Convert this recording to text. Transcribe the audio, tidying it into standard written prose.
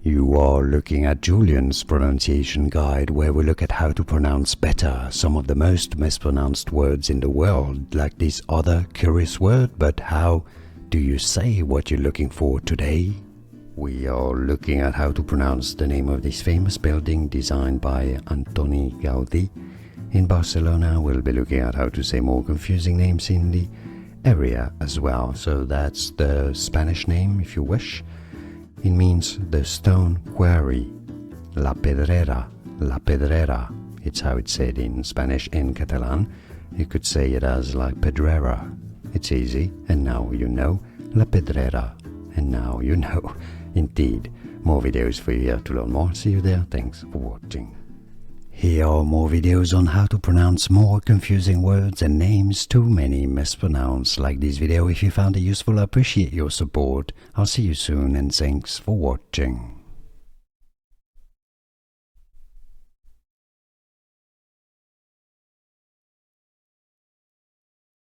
You are looking at Julian's pronunciation guide, where we look at how to pronounce better some of the most mispronounced words in the world, like this other curious word. But how do you say what you're looking for today? We are looking at how to pronounce the name of this famous building designed by Antoni Gaudí. In Barcelona, we'll be looking at how to say more confusing names in the area as well. So that's the Spanish name, if you wish. It means the stone quarry. La Pedrera, La Pedrera. It's how it's said in Spanish and Catalan. You could say it as La Pedrera. It's easy, and now you know. La Pedrera, and now you know. Indeed, more videos for you here to learn more. See you there. Thanks for watching. Here are more videos on how to pronounce more confusing words and names too many mispronounced. Like this video if you found it useful. I appreciate your support. I'll see you soon and thanks for watching.